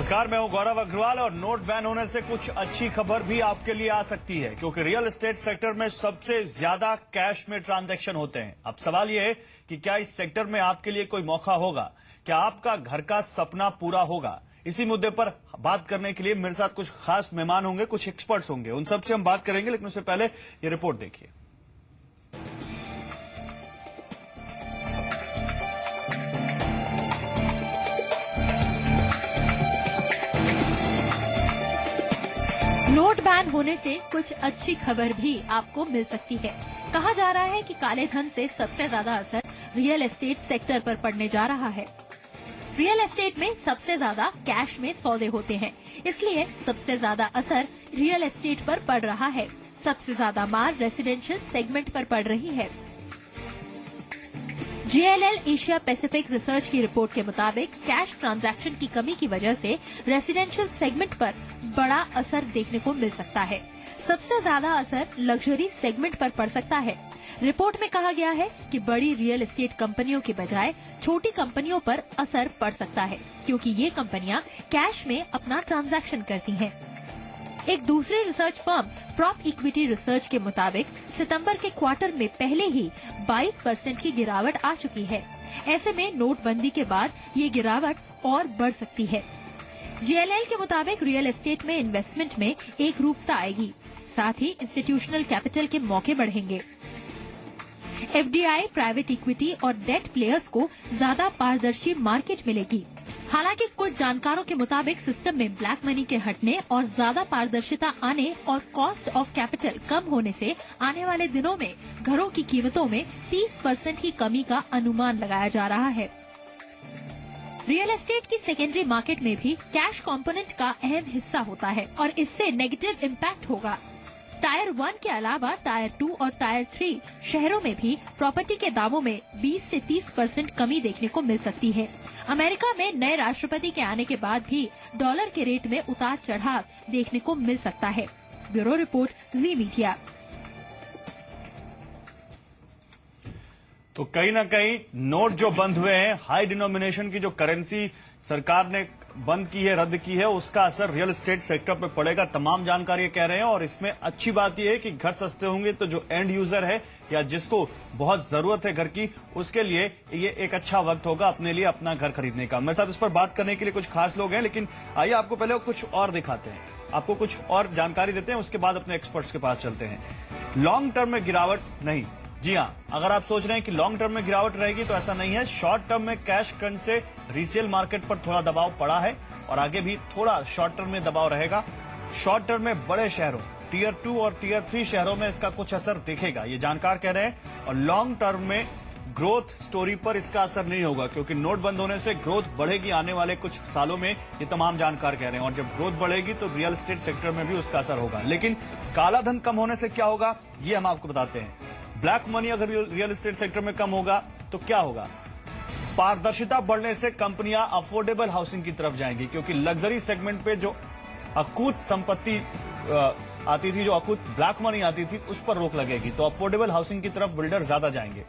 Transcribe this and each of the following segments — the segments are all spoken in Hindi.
नमस्कार, मैं हूं गौरव अग्रवाल और नोट बैन होने से कुछ अच्छी खबर भी आपके लिए आ सकती है क्योंकि रियल एस्टेट सेक्टर में सबसे ज्यादा कैश में ट्रांजैक्शन होते हैं। अब सवाल यह है कि क्या इस सेक्टर में आपके लिए कोई मौका होगा, क्या आपका घर का सपना पूरा होगा। इसी मुद्दे पर बात करने के लिए मेरे साथ कुछ खास मेहमान होंगे, कुछ एक्सपर्ट्स होंगे, उन सबसे हम बात करेंगे। लेकिन उससे पहले ये रिपोर्ट देखिए। नोट बैन होने से कुछ अच्छी खबर भी आपको मिल सकती है। कहा जा रहा है कि काले धन से सबसे ज्यादा असर रियल एस्टेट सेक्टर पर पड़ने जा रहा है। रियल एस्टेट में सबसे ज्यादा कैश में सौदे होते हैं, इसलिए सबसे ज्यादा असर रियल एस्टेट पर पड़ रहा है। सबसे ज्यादा मार रेसिडेंशियल सेगमेंट पर पड़ रही है। JLL एशिया पैसिफिक रिसर्च की रिपोर्ट के मुताबिक कैश ट्रांजैक्शन की कमी की वजह से रेसिडेंशियल सेगमेंट पर बड़ा असर देखने को मिल सकता है। सबसे ज्यादा असर लग्जरी सेगमेंट पर पड़ सकता है। रिपोर्ट में कहा गया है कि बड़ी रियल एस्टेट कंपनियों के बजाय छोटी कंपनियों पर असर पड़ सकता है क्योंकि ये कंपनियां कैश में अपना ट्रांजैक्शन करती हैं। एक दूसरी research firm prop equity research के मुताबिक सितंबर के क्वार्टर में पहले ही 22% की गिरावट आ चुकी है। ऐसे में नोटबंदी के बाद ये गिरावट और बढ़ सकती है। JLL के मुताबिक रियल एस्टेट में इन्वेस्टमेंट में एक रूपता आएगी, साथ ही इंस्टीट्यूशनल कैपिटल के मौके बढ़ेंगे। FDI, प्राइवेट इक्विटी और डेट प्लेयर्स को ज्यादा पारदर्शी मार्केट मिलेगी। हालांकि कुछ जानकारों के मुताबिक सिस्टम में ब्लैक मनी के हटने और ज्यादा पारदर्शिता आने और कॉस्ट ऑफ कैपिटल कम होने से आने वाले दिनों में घरों की कीमतों में 30% की कमी का अनुमान लगाया जा रहा है। रियल एस्टेट की सेकेंडरी मार्केट में भी कैश कंपोनेंट का अहम हिस्सा होता है और इससे नेगेटिव इम्पैक्ट होगा। टायर 1 के अलावा टायर 2 और टायर 3 शहरों में भी प्रॉपर्टी के दामों में 20 से 30% कमी देखने को मिल सकती है। अमेरिका में नए राष्ट्रपति के आने के बाद भी डॉलर के रेट में उतार चढ़ाव देखने को मिल सकता है। ब्यूरो रिपोर्ट, जी मीडिया। तो कहीं ना कहीं नोट जो बंद हुए हैं, हाई डिनोमिनेशन की जो करेंसी सरकार ने बंद की है, रद्द की है, उसका असर रियल एस्टेट सेक्टर पर पड़ेगा। तमाम जानकारी कह रहे हैं और इसमें अच्छी बात यह है कि घर सस्ते होंगे तो जो एंड यूजर है या जिसको बहुत जरूरत है घर की, उसके लिए ये एक अच्छा वक्त होगा अपने लिए अपना घर खरीदने का। मेरे साथ इस पर बात करने के लिए कुछ खास लोग हैं, लेकिन आइए आपको पहले कुछ और दिखाते हैं, आपको कुछ और जानकारी देते हैं, उसके बाद अपने एक्सपर्ट्स के पास चलते हैं। लॉन्ग टर्म में गिरावट नहीं। जी हां, अगर आप सोच रहे हैं कि लॉन्ग टर्म में गिरावट रहेगी तो ऐसा नहीं है। शॉर्ट टर्म में कैश क्रंच से रीसेल मार्केट पर थोड़ा दबाव पड़ा है और आगे भी थोड़ा शॉर्ट टर्म में दबाव रहेगा। शॉर्ट टर्म में बड़े शहरों टियर 2 और टियर 3 शहरों में इसका कुछ असर दिखेगा, ये जानकार कह रहे हैं। और लॉन्ग टर्म में ग्रोथ स्टोरी पर इसका असर नहीं होगा क्योंकि नोट बंद होने से ग्रोथ बढ़ेगी आने वाले कुछ सालों में, ये तमाम जानकार कह रहे हैं। और जब ग्रोथ बढ़ेगी तो रियल एस्टेट सेक्टर में भी उसका असर होगा। लेकिन काला धन कम होने से क्या होगा, ये हम आपको बताते हैं। ब्लैक मनी अगर रियल एस्टेट सेक्टर में कम होगा तो क्या होगा? पारदर्शिता बढ़ने से कंपनियां अफोर्डेबल हाउसिंग की तरफ जाएंगी क्योंकि लग्जरी सेगमेंट पे जो अकूत संपत्ति आती थी, जो अकूत ब्लैक मनी आती थी, उस पर रोक लगेगी तो अफोर्डेबल हाउसिंग की तरफ बिल्डर ज्यादा जाएंगे।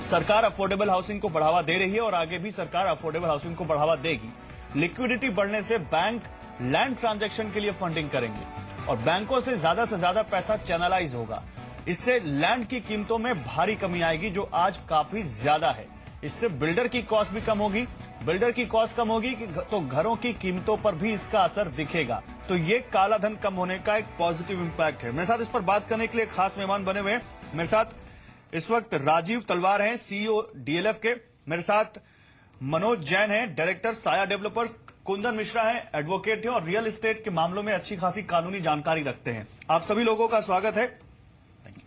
सरकार अफोर्डेबल हाउसिंग को बढ़ावा दे रही है और आगे भी सरकार अफोर्डेबल हाउसिंग को बढ़ावा देगी। लिक्विडिटी बढ़ने से बैंक लैंड ट्रांजैक्शन के लिए फंडिंग करेंगे और बैंकों से ज्यादा पैसा चैनलाइज होगा। इससे लैंड की कीमतों में भारी कमी आएगी जो आज काफी ज्यादा है। इससे बिल्डर की कॉस्ट भी कम होगी। बिल्डर की कॉस्ट कम होगी तो घरों की कीमतों पर भी इसका असर दिखेगा। तो ये काला धन कम होने का एक पॉजिटिव इंपैक्ट है। मेरे साथ इस पर बात करने के लिए खास मेहमान बने हुए हैं। मेरे साथ इस वक्त राजीव तलवार हैं, CEO DLF के। मेरे साथ मनोज जैन हैं, डायरेक्टर साया डेवलपर्स। कुंदन मिश्रा हैं, एडवोकेट हैं और रियल एस्टेट के मामलों में अच्छी खासी कानूनी जानकारी रखते हैं। आप सभी लोगों का स्वागत है।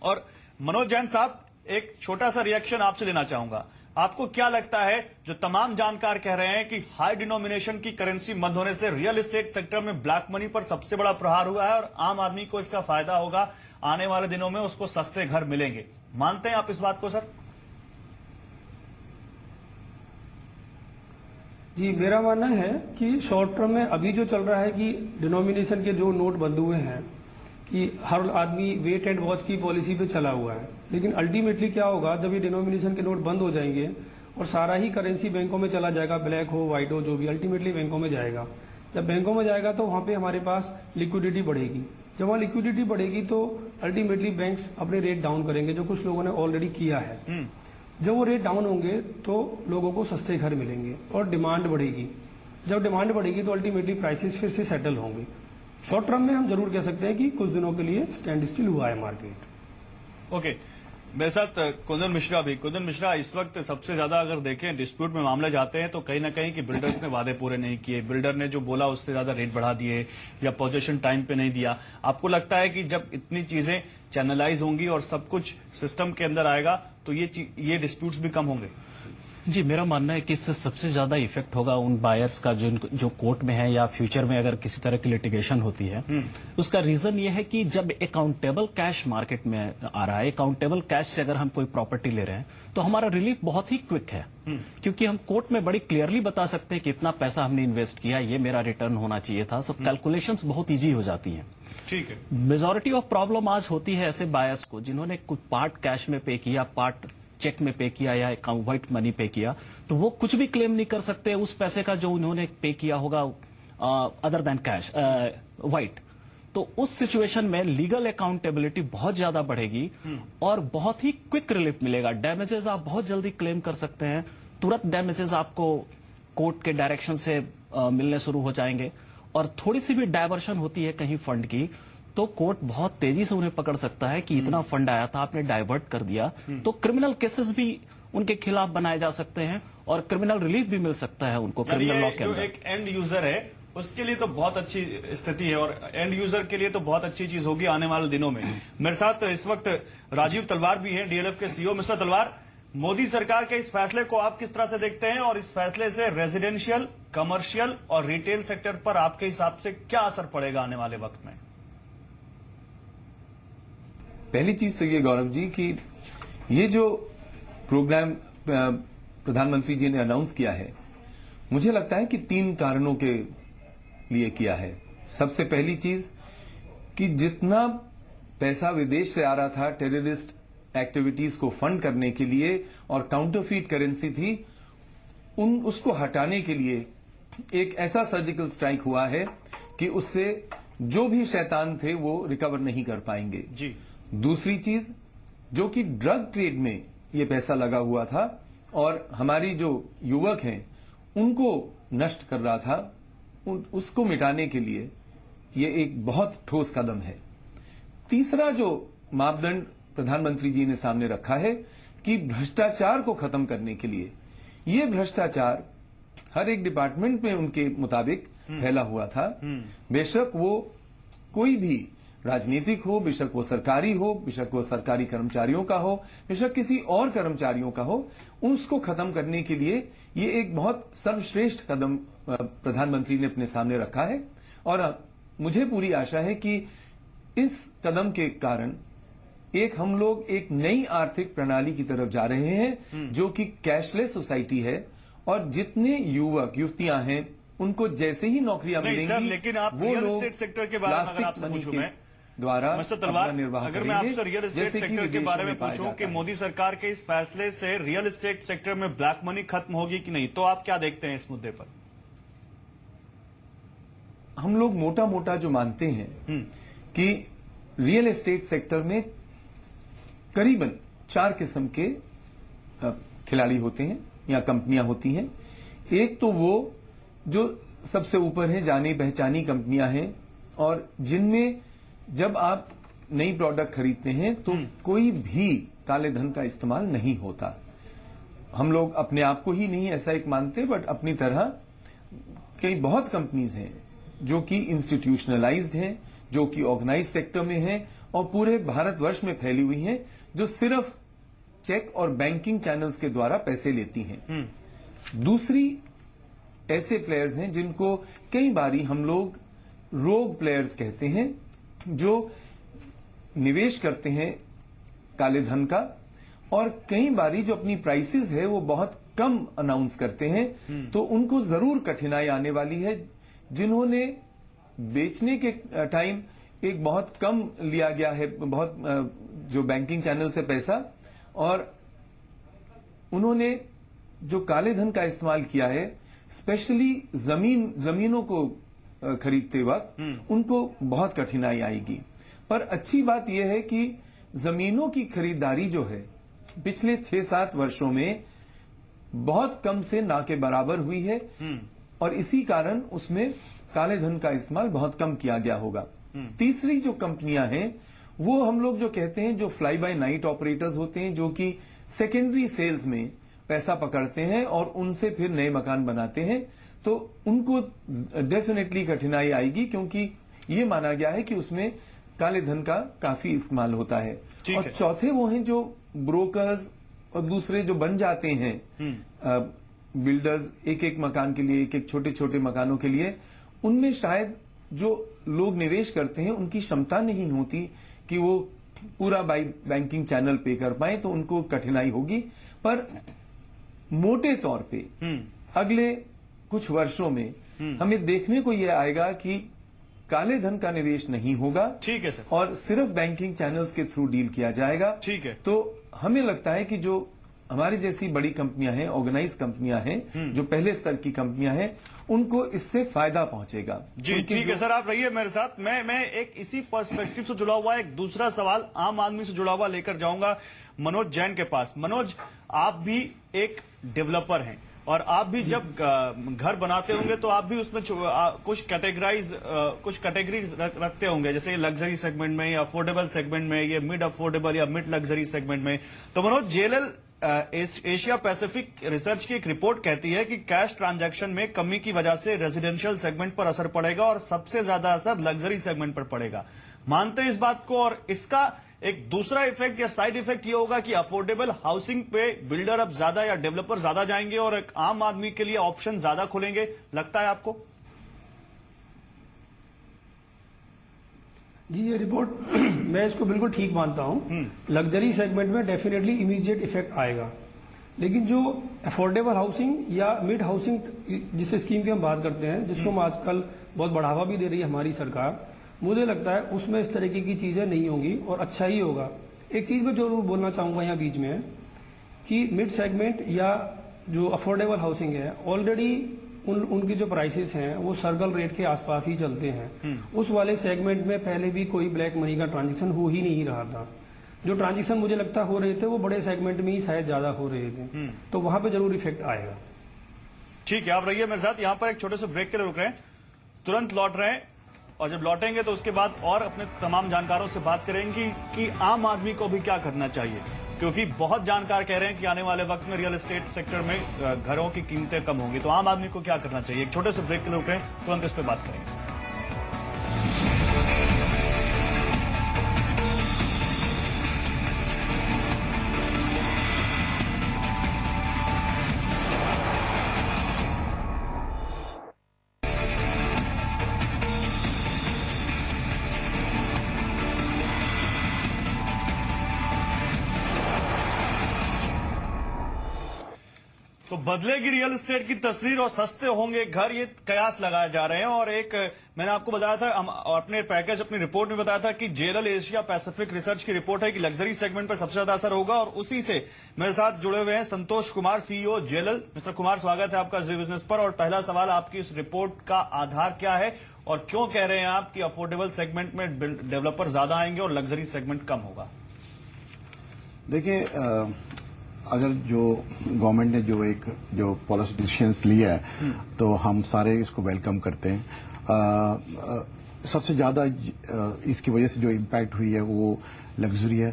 और मनोज जैन साहब, एक छोटा सा रिएक्शन आपसे लेना चाहूंगा। आपको क्या लगता है, जो तमाम जानकार कह रहे हैं कि हाई डिनोमिनेशन की करेंसी बंद होने से रियल एस्टेट सेक्टर में ब्लैक मनी पर सबसे बड़ा प्रहार हुआ है और आम आदमी को इसका फायदा होगा, आने वाले दिनों में उसको सस्ते घर मिलेंगे, मानते हैं आप इस बात को सर? जी, मेरा मानना है कि शॉर्ट टर्म में अभी जो चल रहा है कि डिनोमिनेशन के जो नोट बंद हुए हैं कि हर आदमी वेट एंड वॉच की पॉलिसी पे चला हुआ है, लेकिन अल्टीमेटली क्या होगा जब ये डिनोमिनेशन के नोट बंद हो जाएंगे और सारा ही करेंसी बैंकों में चला जाएगा, ब्लैक हो व्हाइट हो जो भी, अल्टीमेटली बैंकों में जाएगा। जब बैंकों में जाएगा तो वहां पे हमारे पास लिक्विडिटी बढ़ेगी। जब वहां लिक्विडिटी बढ़ेगी तो अल्टीमेटली बैंक्स अपने रेट डाउन करेंगे, जो कुछ लोगों ने ऑलरेडी किया है। जब वो रेट डाउन होंगे तो लोगों को सस्ते घर मिलेंगे और डिमांड बढ़ेगी। जब डिमांड बढ़ेगी तो अल्टीमेटली प्राइसेस फिर से सेटल होंगे। शॉर्ट टर्म में हम जरूर कह सकते हैं कि कुछ दिनों के लिए स्टैंड स्टिल हुआ है मार्केट। ओके, मेरे साथ कुंदन मिश्रा भी। कुंदन मिश्रा, इस वक्त सबसे ज्यादा अगर देखें डिस्प्यूट में मामले जाते हैं तो कहीं ना कहीं कि बिल्डर्स ने वादे पूरे नहीं किए, बिल्डर ने जो बोला उससे ज्यादा रेट बढ़ा दिए या पोजीशन टाइम पे नहीं दिया। आपको लगता है कि जब इतनी चीजें चैनलाइज होंगी और सब कुछ सिस्टम के अंदर आएगा तो ये डिस्प्यूट्स भी कम होंगे? जी, मेरा मानना है कि इससे सबसे ज्यादा इफेक्ट होगा उन बायर्स का जो कोर्ट में है या फ्यूचर में अगर किसी तरह की लिटिगेशन होती है। उसका रीजन ये है कि जब अकाउंटेबल कैश मार्केट में आ रहा है, अकाउंटेबल कैश से अगर हम कोई प्रॉपर्टी ले रहे हैं तो हमारा रिलीफ बहुत ही क्विक है, क्योंकि हम कोर्ट में बड़ी क्लियरली बता सकते हैं कि इतना पैसा हमने इन्वेस्ट किया, ये मेरा रिटर्न होना चाहिए था। सो कैलकुलेशंस बहुत ईजी हो जाती हैं। ठीक है। मेजोरिटी ऑफ प्रॉब्लम आज होती है ऐसे बायर्स को जिन्होंने कुछ पार्ट कैश में पे किया, पार्ट चेक में पे किया या व्हाइट मनी पे किया, तो वो कुछ भी क्लेम नहीं कर सकते उस पैसे का जो उन्होंने पे किया होगा अदर देन कैश व्हाइट। तो उस सिचुएशन में लीगल अकाउंटेबिलिटी बहुत ज्यादा बढ़ेगी और बहुत ही क्विक रिलीफ मिलेगा। डैमेजेस आप बहुत जल्दी क्लेम कर सकते हैं, तुरंत डैमेजेस आपको कोर्ट के डायरेक्शन से मिलने शुरू हो जाएंगे। और थोड़ी सी भी डायवर्शन होती है कहीं फंड की तो कोर्ट बहुत तेजी से उन्हें पकड़ सकता है कि इतना फंड आया था, आपने डाइवर्ट कर दिया। तो क्रिमिनल केसेस भी उनके खिलाफ बनाए जा सकते हैं और क्रिमिनल रिलीफ भी मिल सकता है उनको क्रिमिनल लॉ के अंदर। जो एक एंड यूजर है उसके लिए तो बहुत अच्छी स्थिति है और एंड यूजर के लिए तो बहुत अच्छी चीज होगी आने वाले दिनों में। मेरे साथ इस वक्त राजीव तलवार भी हैं, डीएलएफ के सीईओ। मिस्टर तलवार, मोदी सरकार के इस फैसले को आप किस तरह से देखते हैं और इस फैसले से रेजिडेंशियल, कमर्शियल और रिटेल सेक्टर पर आपके हिसाब से क्या असर पड़ेगा आने वाले वक्त में? पहली चीज तो ये गौरव जी कि ये जो प्रोग्राम प्रधानमंत्री जी ने अनाउंस किया है, मुझे लगता है कि 3 कारणों के लिए किया है। सबसे पहली चीज कि जितना पैसा विदेश से आ रहा था टेररिस्ट एक्टिविटीज को फंड करने के लिए और काउंटरफीट करेंसी थी, उसको हटाने के लिए एक ऐसा सर्जिकल स्ट्राइक हुआ है कि उससे जो भी शैतान थे वो रिकवर नहीं कर पाएंगे। जी। दूसरी चीज जो कि ड्रग ट्रेड में ये पैसा लगा हुआ था और हमारी जो युवक हैं उनको नष्ट कर रहा था, उसको मिटाने के लिए ये एक बहुत ठोस कदम है। तीसरा जो मापदंड प्रधानमंत्री जी ने सामने रखा है कि भ्रष्टाचार को खत्म करने के लिए, ये भ्रष्टाचार हर एक डिपार्टमेंट में उनके मुताबिक फैला हुआ था। बेशक वो कोई भी राजनीतिक हो, बेशक वो सरकारी हो, बेशक वो सरकारी कर्मचारियों का हो, बेशक किसी और कर्मचारियों का हो, उसको खत्म करने के लिए ये एक बहुत सर्वश्रेष्ठ कदम प्रधानमंत्री ने अपने सामने रखा है। और मुझे पूरी आशा है कि इस कदम के कारण हम लोग एक नई आर्थिक प्रणाली की तरफ जा रहे हैं जो कि कैशलेस सोसाइटी है। और जितने युवक युवतियां हैं उनको जैसे ही नौकरियां नहीं मिलेंगी, सर, लेकिन आप वो रियल लोग एस्टेट सेक्टर के बारे में अगर आपसे प्लास्टिक पूछूं मनी मैं के द्वारा मिस्टर तलवार, अपना निर्वाह अगर मैं करेंगे, आपसे रियल एस्टेट जैसे कि सेक्टर के विदेशों बारे में पाया पूछूं जाता कि है। मोदी सरकार के इस फैसले से रियल एस्टेट सेक्टर में ब्लैक मनी खत्म होगी कि नहीं, तो आप क्या देखते हैं इस मुद्दे पर? हम लोग मोटा मोटा जो मानते हैं कि रियल एस्टेट सेक्टर में करीबन 4 किस्म के खिलाड़ी होते हैं या कंपनियां होती हैं। एक तो वो जो सबसे ऊपर है, जानी पहचानी कंपनियां हैं और जिनमें जब आप नई प्रोडक्ट खरीदते हैं तो कोई भी काले धन का इस्तेमाल नहीं होता। हम लोग अपने आप को ही नहीं ऐसा एक मानते, बट अपनी तरह कई बहुत कंपनीज हैं जो कि इंस्टीट्यूशनलाइज्ड हैं, जो कि ऑर्गेनाइज सेक्टर में हैं और पूरे भारतवर्ष में फैली हुई हैं, जो सिर्फ चेक और बैंकिंग चैनल्स के द्वारा पैसे लेती हैं। दूसरी ऐसे प्लेयर्स हैं जिनको कई बारी हम लोग रोग प्लेयर्स कहते हैं, जो निवेश करते हैं काले धन का और कई बारी जो अपनी प्राइसेस है वो बहुत कम अनाउंस करते हैं। तो उनको जरूर कठिनाई आने वाली है। जिन्होंने बेचने के टाइम एक बहुत कम लिया गया है, बहुत जो बैंकिंग चैनल से पैसा, और उन्होंने जो काले धन का इस्तेमाल किया है, स्पेशली जमीनों को खरीदते वक्त उनको बहुत कठिनाई आएगी। पर अच्छी बात यह है कि जमीनों की खरीदारी जो है पिछले 6-7 वर्षों में बहुत कम से ना के बराबर हुई है और इसी कारण उसमें काले धन का इस्तेमाल बहुत कम किया गया होगा। तीसरी जो कंपनियां हैं वो हम लोग जो कहते हैं जो फ्लाई बाय नाइट ऑपरेटर्स होते हैं, जो कि सेकेंडरी सेल्स में पैसा पकड़ते हैं और उनसे फिर नए मकान बनाते हैं, तो उनको डेफिनेटली कठिनाई आएगी क्योंकि ये माना गया है कि उसमें काले धन का काफी इस्तेमाल होता है। ठीक और है। चौथे वो हैं जो ब्रोकर्स और दूसरे जो बन जाते हैं बिल्डर्स, एक एक मकान के लिए, एक एक छोटे छोटे मकानों के लिए, उनमें शायद जो लोग निवेश करते हैं उनकी क्षमता नहीं होती कि वो पूरा बैंकिंग चैनल पे कर पाए, तो उनको कठिनाई होगी। पर मोटे तौर पे अगले कुछ वर्षों में हमें देखने को यह आएगा कि काले धन का निवेश नहीं होगा। ठीक है सर। और सिर्फ बैंकिंग चैनल्स के थ्रू डील किया जाएगा। ठीक है। तो हमें लगता है कि जो हमारी जैसी बड़ी कंपनियां हैं, ऑर्गेनाइज कंपनियां हैं, जो पहले स्तर की कंपनियां हैं, उनको इससे फायदा पहुंचेगा। जी उनकी ठीक है जो- सर, आप रहिए मेरे साथ। मैं एक इसी पर्सपेक्टिव से जुड़ा हुआ एक दूसरा सवाल आम आदमी से जुड़ा हुआ लेकर जाऊंगा मनोज जैन के पास। मनोज, आप भी एक डेवलपर हैं और आप भी जब घर बनाते होंगे तो आप भी उसमें कुछ कैटेगरीज रखते होंगे, जैसे लग्जरी सेगमेंट में या अफोर्डेबल सेगमेंट में, ये मिड अफोर्डेबल या मिड लग्जरी सेगमेंट में। तो Manoj, JLL Asia Pacific research की एक रिपोर्ट कहती है कि कैश ट्रांजैक्शन में कमी की वजह से रेजिडेंशियल सेगमेंट पर असर पड़ेगा और सबसे ज्यादा असर लग्जरी सेगमेंट पर पड़ेगा। मानते हैं इस बात को? और इसका एक दूसरा इफेक्ट या साइड इफेक्ट ये होगा कि अफोर्डेबल हाउसिंग पे बिल्डर अब ज्यादा या डेवलपर ज्यादा जाएंगे और एक आम आदमी के लिए ऑप्शन ज्यादा खुलेंगे, लगता है आपको? जी, ये रिपोर्ट मैं इसको बिल्कुल ठीक मानता हूं। लग्जरी सेगमेंट में डेफिनेटली इमीडिएट इफेक्ट आएगा, लेकिन जो अफोर्डेबल हाउसिंग या मिड हाउसिंग जिस स्कीम की हम बात करते हैं, जिसको हम आजकल बहुत बढ़ावा भी दे रही है हमारी सरकार, मुझे लगता है उसमें इस तरीके की चीजें नहीं होंगी और अच्छा ही होगा। एक चीज मैं जरूर बोलना चाहूंगा यहाँ बीच में कि मिड सेगमेंट या जो अफोर्डेबल हाउसिंग है, ऑलरेडी उनकी जो प्राइसेस हैं वो सर्कल रेट के आसपास ही चलते हैं। उस वाले सेगमेंट में पहले भी कोई ब्लैक मनी का ट्रांजैक्शन हो ही नहीं रहा था। जो ट्रांजैक्शन मुझे लगता हो रहे थे वो बड़े सेगमेंट में ही शायद ज्यादा हो रहे थे, तो वहां पे जरूर इफेक्ट आएगा। ठीक है, आप रहिए मेरे साथ। यहां पर एक छोटे से ब्रेक के लिए रुक रहे हैं, तुरंत लौट रहे हैं और जब लौटेंगे तो उसके बाद और अपने तमाम जानकारों से बात करेंगे कि आम आदमी को भी क्या करना चाहिए, क्योंकि बहुत जानकार कह रहे हैं कि आने वाले वक्त में रियल एस्टेट सेक्टर में घरों की कीमतें कम होंगी। तो आम आदमी को क्या करना चाहिए? एक छोटे से ब्रेक के लिए रुक रहे हैं, तुरंत इस पर बात करेंगे। तो बदलेगी रियल एस्टेट की तस्वीर और सस्ते होंगे घर, ये कयास लगाए जा रहे हैं। और एक मैंने आपको बताया था अपने पैकेज अपनी रिपोर्ट में बताया था कि जेएलएल एशिया पैसिफिक रिसर्च की रिपोर्ट है कि लग्जरी सेगमेंट पर सबसे ज्यादा असर होगा। और उसी से मेरे साथ जुड़े हुए हैं Santosh Kumar, CEO JLL. Mister Kumar, स्वागत है आपका जी बिजनेस पर। और पहला सवाल, आपकी इस रिपोर्ट का आधार क्या है और क्यों कह रहे हैं आप कि अफोर्डेबल सेगमेंट में डेवलपर ज्यादा आएंगे और लग्जरी सेगमेंट कम होगा? देखिए, अगर जो गवर्नमेंट ने जो पॉलिसी डिसीजंस लिया है तो हम सारे इसको वेलकम करते हैं। सबसे ज्यादा इसकी वजह से जो इम्पैक्ट हुई है वो लग्जरी है,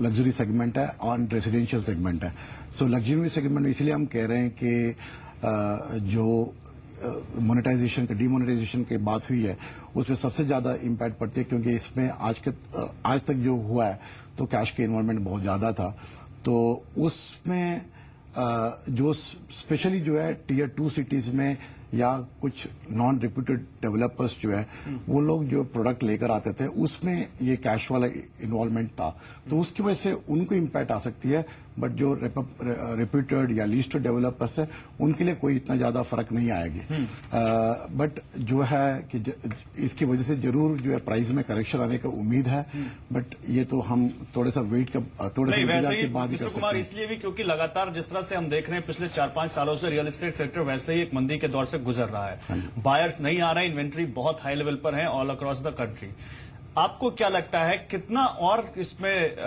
लग्जरी सेगमेंट है और रेजिडेंशियल सेगमेंट है। सो लग्जरी सेगमेंट इसलिए हम कह रहे हैं कि जो मोनेटाइजेशन का डीमोनेटाइजेशन की बात हुई है उसमें सबसे ज्यादा इम्पैक्ट पड़ती है, क्योंकि इसमें आज तक जो हुआ है तो कैश के इन्वॉल्वमेंट बहुत ज्यादा था। तो उसमें जो स्पेशली जो है टीयर 2 सिटीज में या कुछ नॉन रेप्यूटेड डेवलपर्स जो है वो लोग जो प्रोडक्ट लेकर आते थे उसमें ये कैश वाला इन्वॉल्वमेंट था, तो उसकी वजह से उनको इम्पैक्ट आ सकती है। बट जो रेप्यूटेड या लिस्टेड डेवलपर्स है उनके लिए कोई इतना ज्यादा फर्क नहीं आएगी। बट जो है कि इसकी वजह से जरूर जो है प्राइस में करेक्शन आने का उम्मीद है, बट ये तो हम थोड़ा सा वेट का थोड़ा सा इंतजार के बाद ही कर सकते हैं। इसलिए भी क्योंकि लगातार जिस तरह से हम देख रहे हैं पिछले 4-5 सालों से रियल एस्टेट सेक्टर वैसे ही एक मंदी के दौर से गुजर रहा है, बायर्स नहीं आ रहे, इन्वेंट्री बहुत हाई लेवल पर है ऑल अक्रॉस द कंट्री। आपको क्या लगता है कितना और इसमें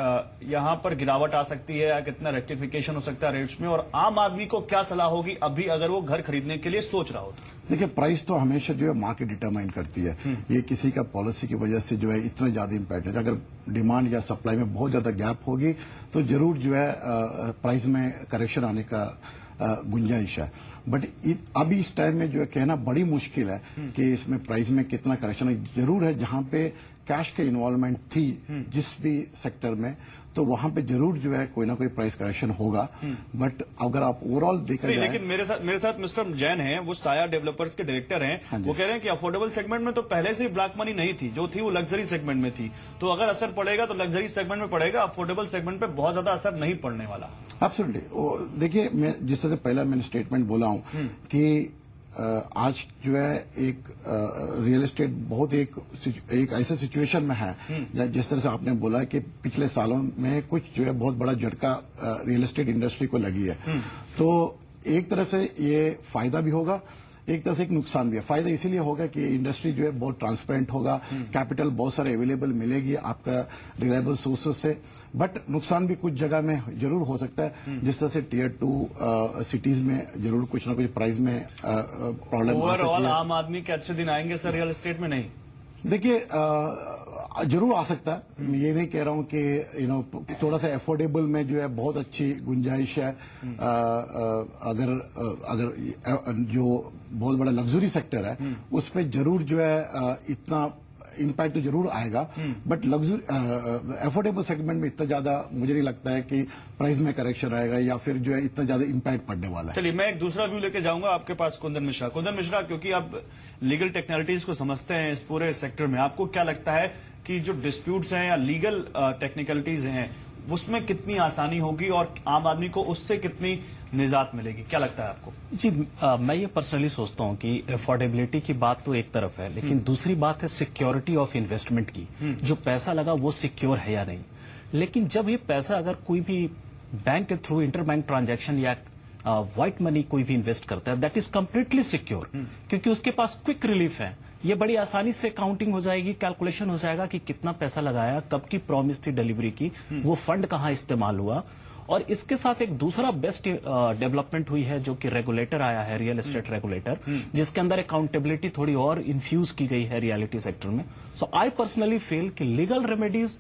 यहां पर गिरावट आ सकती है या कितना रेक्टिफिकेशन हो सकता है रेट्स में, और आम आदमी को क्या सलाह होगी अभी अगर वो घर खरीदने के लिए सोच रहा हो तो? देखिए, प्राइस तो हमेशा जो है मार्केट डिटरमाइन करती है। ये किसी का पॉलिसी की वजह से जो है इतना ज्यादा इम्पैक्ट है। अगर डिमांड या सप्लाई में बहुत ज्यादा गैप होगी तो जरूर जो है प्राइस में करेक्शन आने का गुंजाइश है। बट अभी इस टाइम में जो है कहना बड़ी मुश्किल है कि इसमें प्राइस में कितना करेक्शन है। जरूर है जहां पे कैश के इन्वॉल्वमेंट थी जिस भी सेक्टर में, तो वहां पे जरूर जो है कोई ना कोई प्राइस करेक्शन होगा। बट अगर आप ओवरऑल देखा जाए, लेकिन मेरे साथ मिस्टर जैन हैं, वो साया डेवलपर्स के डायरेक्टर हैं। वो कह रहे हैं कि अफोर्डेबल सेगमेंट में तो पहले से ही ब्लैक मनी नहीं थी, जो थी वो लग्जरी सेगमेंट में थी। तो अगर असर पड़ेगा तो लग्जरी सेगमेंट में पड़ेगा, अफोर्डेबल सेगमेंट पे बहुत ज्यादा असर नहीं पड़ने वाला। एब्सोल्युटली। देखिए, मैं जिस तरह से पहला मैंने स्टेटमेंट बोला हूं कि आज जो है एक रियल एस्टेट बहुत एक ऐसे सिचुएशन में है जिस तरह से आपने बोला कि पिछले सालों में कुछ जो है बहुत बड़ा झटका रियल एस्टेट इंडस्ट्री को लगी है। तो एक तरह से ये फायदा भी होगा, एक तरह से एक नुकसान भी है। फायदा इसीलिए होगा कि इंडस्ट्री जो है बहुत ट्रांसपेरेंट होगा, कैपिटल बहुत सारे अवेलेबल मिलेगी आपका रिलायबल सोर्सेस से। बट नुकसान भी कुछ जगह में जरूर हो सकता है, जिस तरह से टियर 2 सिटीज में जरूर कुछ ना कुछ प्राइस में प्रॉब्लम आ सकती है। ओवरऑल आम आदमी के अच्छे दिन आएंगे सर रियल एस्टेट में? नहीं, देखिए, जरूर आ सकता है। मैं ये नहीं कह रहा हूं कि थोड़ा सा अफोर्डेबल में जो है बहुत अच्छी गुंजाइश है। अगर जो बहुत बड़ा लग्जरी सेक्टर है उस पर जरूर जो है इतना इम्पैक्ट तो जरूर आएगा। बट लग्जरी अफोर्डेबल सेगमेंट में इतना ज्यादा मुझे नहीं लगता है कि प्राइस में करेक्शन आएगा या फिर जो है इतना ज्यादा इम्पैक्ट पड़ने वाला है। चलिए, मैं एक दूसरा व्यू लेके जाऊंगा आपके पास, कुंदन मिश्रा, क्योंकि आप लीगल टेक्निकलिटीज को समझते हैं इस पूरे सेक्टर में, आपको क्या लगता है कि जो डिस्प्यूट्स हैं या लीगल टेक्निकलिटीज हैं उसमें कितनी आसानी होगी और आम आदमी को उससे कितनी निजात मिलेगी? क्या लगता है आपको? जी, मैं ये पर्सनली सोचता हूँ कि अफोर्डेबिलिटी की बात तो एक तरफ है, लेकिन दूसरी बात है सिक्योरिटी ऑफ इन्वेस्टमेंट की। जो पैसा लगा वो सिक्योर है या नहीं। लेकिन जब ये पैसा अगर कोई भी बैंक के थ्रू इंटरबैंक ट्रांजैक्शन या व्हाइट मनी कोई भी इन्वेस्ट करता है, दैट इज कंप्लीटली सिक्योर, क्योंकि उसके पास क्विक रिलीफ है। ये बड़ी आसानी से काउंटिंग हो जाएगी, कैलकुलेशन हो जाएगा कि कितना पैसा लगाया, कब की प्रॉमिस थी डिलीवरी की, वो फंड कहाँ इस्तेमाल हुआ। और इसके साथ एक दूसरा बेस्ट डेवलपमेंट हुई है जो कि रेगुलेटर आया है, रियल एस्टेट रेगुलेटर, जिसके अंदर अकाउंटेबिलिटी थोड़ी और इन्फ्यूज की गई है रियलिटी सेक्टर में। सो आई पर्सनली फील कि लीगल रेमेडीज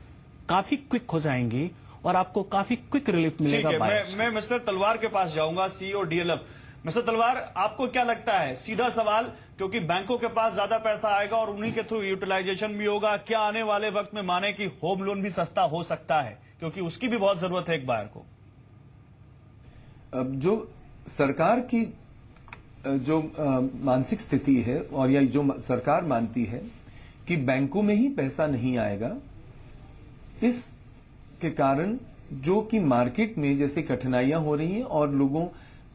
काफी क्विक हो जाएंगी और आपको काफी क्विक रिलीफ मिलेगा। मैं मिस्टर तलवार के पास जाऊंगा, सीईओ डीएलएफ। मिस्टर तलवार, आपको क्या लगता है, सीधा सवाल, क्योंकि बैंकों के पास ज्यादा पैसा आएगा और उन्हीं के थ्रू यूटिलाइजेशन भी होगा, क्या आने वाले वक्त में माने कि होम लोन भी सस्ता हो सकता है, क्योंकि उसकी भी बहुत जरूरत है एक बायर को? अब जो सरकार की जो मानसिक स्थिति है और या जो सरकार मानती है कि बैंकों में ही पैसा नहीं आएगा, इसके कारण जो कि मार्केट में जैसे कठिनाइयां हो रही हैं और लोगों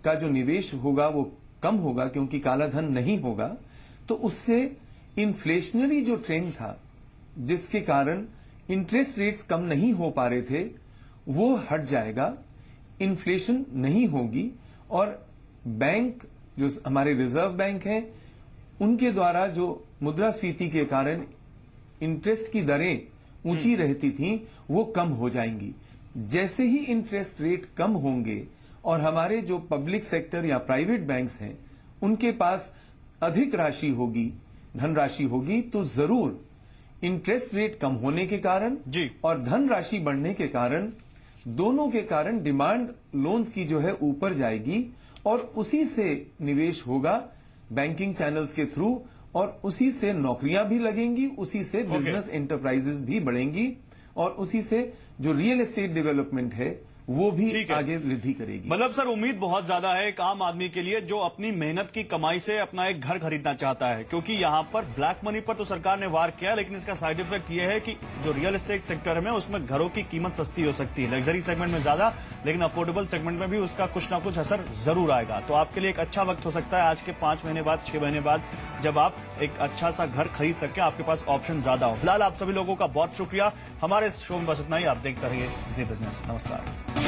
का जो निवेश होगा वो कम होगा क्योंकि काला धन नहीं होगा, तो उससे इन्फ्लेशनरी जो ट्रेंड था जिसके कारण इंटरेस्ट रेट्स कम नहीं हो पा रहे थे वो हट जाएगा, इन्फ्लेशन नहीं होगी और बैंक जो हमारे रिजर्व बैंक हैं उनके द्वारा जो मुद्रास्फीति के कारण इंटरेस्ट की दरें ऊंची रहती थीं वो कम हो जाएंगी। जैसे ही इंटरेस्ट रेट कम होंगे और हमारे जो पब्लिक सेक्टर या प्राइवेट बैंक्स हैं उनके पास अधिक राशि होगी, धनराशि होगी, तो जरूर इंटरेस्ट रेट कम होने के कारण जी और धनराशि बढ़ने के कारण, दोनों के कारण डिमांड लोन्स की जो है ऊपर जाएगी और उसी से निवेश होगा बैंकिंग चैनल्स के थ्रू और उसी से नौकरियां भी लगेंगी, उसी से बिजनेस एंटरप्राइजेस भी बढ़ेंगी और उसी से जो रियल एस्टेट डेवलपमेंट है वो भी आगे वृद्धि करेगी। मतलब सर, उम्मीद बहुत ज्यादा है एक आम आदमी के लिए जो अपनी मेहनत की कमाई से अपना एक घर खरीदना चाहता है, क्योंकि यहाँ पर ब्लैक मनी पर तो सरकार ने वार किया, लेकिन इसका साइड इफेक्ट ये है कि जो रियल एस्टेट सेक्टर में उसमें घरों की कीमत सस्ती हो सकती है, लग्जरी सेगमेंट में ज्यादा, लेकिन अफोर्डेबल सेगमेंट में भी उसका कुछ ना कुछ असर जरूर आएगा। तो आपके लिए एक अच्छा वक्त हो सकता है आज के 5 महीने बाद, 6 महीने बाद, जब आप एक अच्छा सा घर खरीद सके, आपके पास ऑप्शन ज्यादा हो। फिलहाल आप सभी लोगों का बहुत शुक्रिया। हमारे इस शो में बस इतना ही। आप देखते रहिए जी बिजनेस। नमस्कार।